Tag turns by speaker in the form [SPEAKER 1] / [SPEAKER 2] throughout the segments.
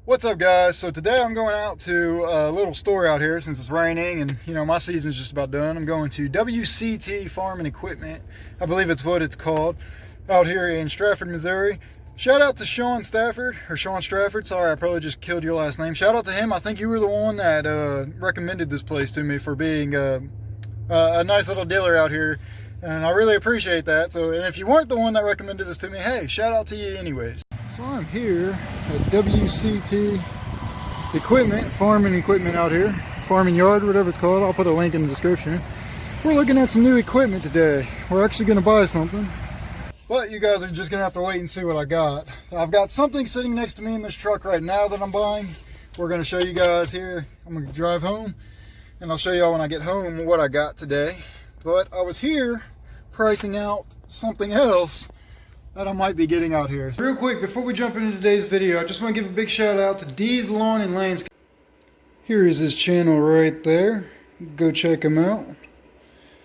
[SPEAKER 1] What's up, guys? So today I'm going out to a little store out here since it's raining and my season's just about done. I'm going to WCT Farm and Equipment, I believe it's what it's called, out here in Stratford, Missouri. Shout out to Sean Stafford, or Sean Stratford. Sorry, I probably just killed your last name. Shout out to him. I think you were the one that recommended this place to me for being a nice little dealer out here, and I really appreciate that. So, and if you weren't the one that recommended this to me, hey, shout out to you anyways. So I'm here at WCT Equipment, Farming Equipment out here, Farming Yard, whatever it's called. I'll put a link in the description. We're looking at some new equipment today. We're actually going to buy something, but you guys are just going to have to wait and see what I got. I've got something sitting next to me in this truck right now that I'm buying. We're going to show you guys here. I'm going to drive home, and I'll show y'all when I get home what I got today. But I was here pricing out something else that I might be getting out here. So real quick, before we jump into today's video, I just want to give a big shout out to D's Lawn and Landscape. Here is his channel right there. Go check him out.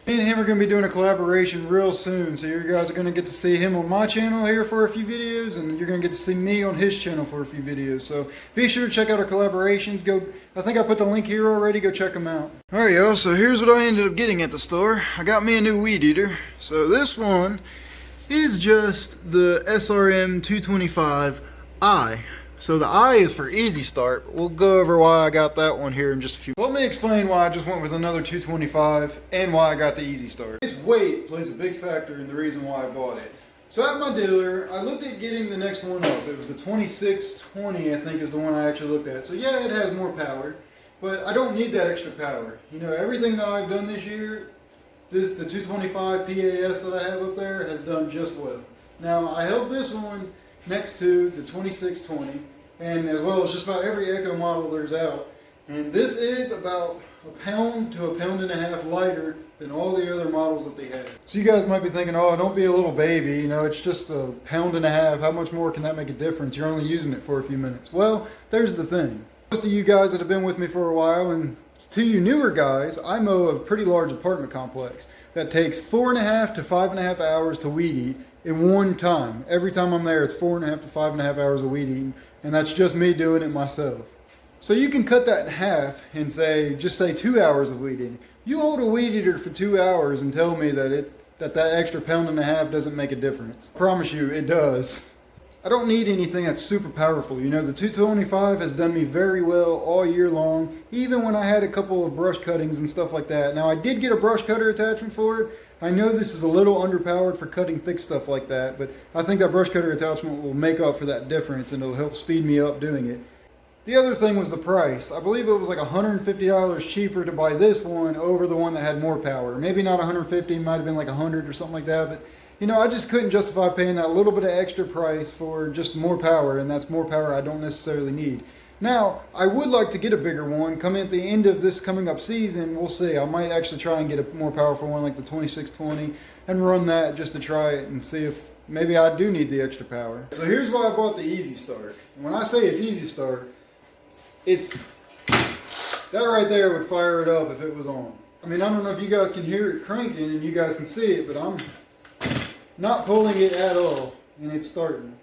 [SPEAKER 1] Me and him are going to be doing a collaboration real soon, so you guys are going to get to see him on my channel here for a few videos, and you're going to get to see me on his channel for a few videos. So be sure to check out our collaborations. I think I put the link here already. Go check them out. Alright, y'all, so here's what I ended up getting at the store. I got me a new weed eater. So this one is just the SRM 225i. So the I is for easy start. We'll go over why I got that one here in just a few. Let me explain why I just went with another 225 and why I got the easy start. Its weight plays a big factor in the reason why I bought it. So at my dealer, I looked at getting the next one up. It was the 2620, I think, is the one I actually looked at. So yeah, it has more power, but I don't need that extra power. You know, everything that I've done this year, the 225 PAS that I have up there has done just well. Now, I held this one next to the 2620, and as well as just about every Echo model there's out. And this is about a pound to a pound and a half lighter than all the other models that they have. So you guys might be thinking, oh, don't be a little baby, you know, it's just a pound and a half. How much more can that make a difference? You're only using it for a few minutes. Well, there's the thing. Most of you guys that have been with me for a while, and to you newer guys, I mow a pretty large apartment complex that takes 4.5 to 5.5 hours to weed eat in one time. Every time I'm there, it's 4.5 to 5.5 hours of weed eating, and that's just me doing it myself. So you can cut that in half and just say 2 hours of weed eating. You hold a weed eater for 2 hours and tell me that that extra pound and a half doesn't make a difference. I promise you, it does. I don't need anything that's super powerful. You know, the 225 has done me very well all year long, even when I had a couple of brush cuttings and stuff like that. Now, I did get a brush cutter attachment for it. I know this is a little underpowered for cutting thick stuff like that, but I think that brush cutter attachment will make up for that difference, and it'll help speed me up doing it. The other thing was the price. I believe it was like $150 cheaper to buy this one over the one that had more power. Maybe not 150, it might have been like 100 or something like that, but you know, I just couldn't justify paying that little bit of extra price for just more power, and that's more power I don't necessarily need. Now, I would like to get a bigger one. Coming at the end of this coming up season, we'll see. I might actually try and get a more powerful one like the 2620 and run that just to try it and see if maybe I do need the extra power. So here's why I bought the Easy Start. And when I say it's Easy Start, it's that right there would fire it up if it was on. I mean, I don't know if you guys can hear it cranking and you guys can see it, but I'm not pulling it at all, and it's starting.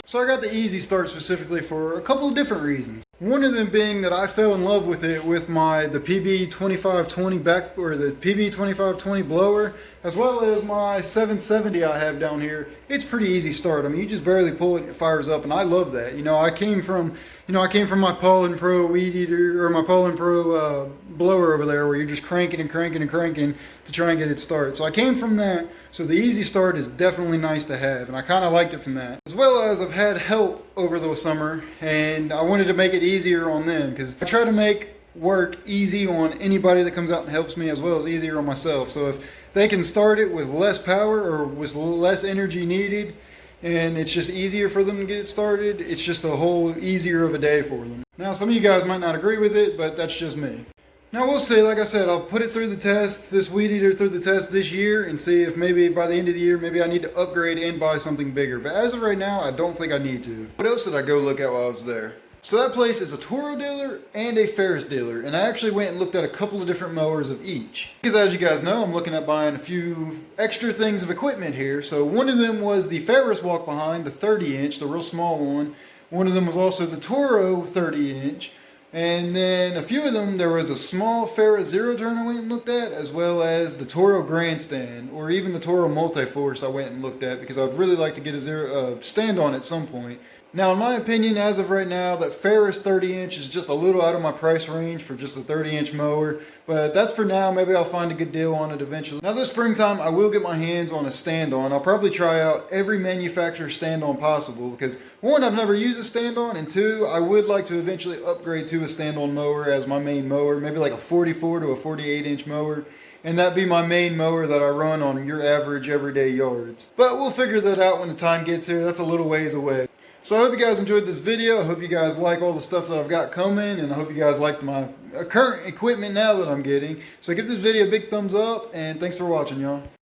[SPEAKER 1] So I got the Easy Start specifically for a couple of different reasons. One of them being that I fell in love with it with the PB 2520 the PB 2520 blower, as well as my 770 I have down here. It's pretty easy start. I mean, you just barely pull it and it fires up, and I love that. You know, I came from my Pollen Pro weed eater, or my Pollen Pro blower over there, where you're just cranking and cranking and cranking to try and get it started. So I came from that. So the Easy Start is definitely nice to have, and I kind of liked it from that. As well as I've had help over the summer, and I wanted to make it easier on them, because I try to make work easy on anybody that comes out and helps me, as well as easier on myself. So if they can start it with less power or with less energy needed, and it's just easier for them to get it started, it's just a whole easier of a day for them. Now, some of you guys might not agree with it, but that's just me. Now we'll see. Like I said, I'll put it through the test, this weed eater through the test this year, and see if maybe by the end of the year, maybe I need to upgrade and buy something bigger. But as of right now, I don't think I need to. What else did I go look at while I was there? So that place is a Toro dealer and a Ferris dealer, and I actually went and looked at a couple of different mowers of each. Because as you guys know, I'm looking at buying a few extra things of equipment here. So one of them was the Ferris walk behind, the 30-inch, the real small one. One of them was also the Toro 30-inch. And then a few of them, there was a small Ferris zero turn I went and looked at, as well as the Toro Grandstand, or even the Toro Multiforce I went and looked at, because I'd really like to get a stand on at some point. Now, in my opinion, as of right now, that Ferris 30-inch is just a little out of my price range for just a 30-inch mower. But that's for now. Maybe I'll find a good deal on it eventually. Now, this springtime, I will get my hands on a stand-on. I'll probably try out every manufacturer stand-on possible because, one, I've never used a stand-on, and two, I would like to eventually upgrade to a stand-on mower as my main mower, maybe like a 44 to a 48-inch mower. And that'd be my main mower that I run on your average everyday yards. But we'll figure that out when the time gets here. That's a little ways away. So I hope you guys enjoyed this video. I hope you guys like all the stuff that I've got coming, and I hope you guys like my current equipment now that I'm getting. So give this video a big thumbs up, and thanks for watching, y'all.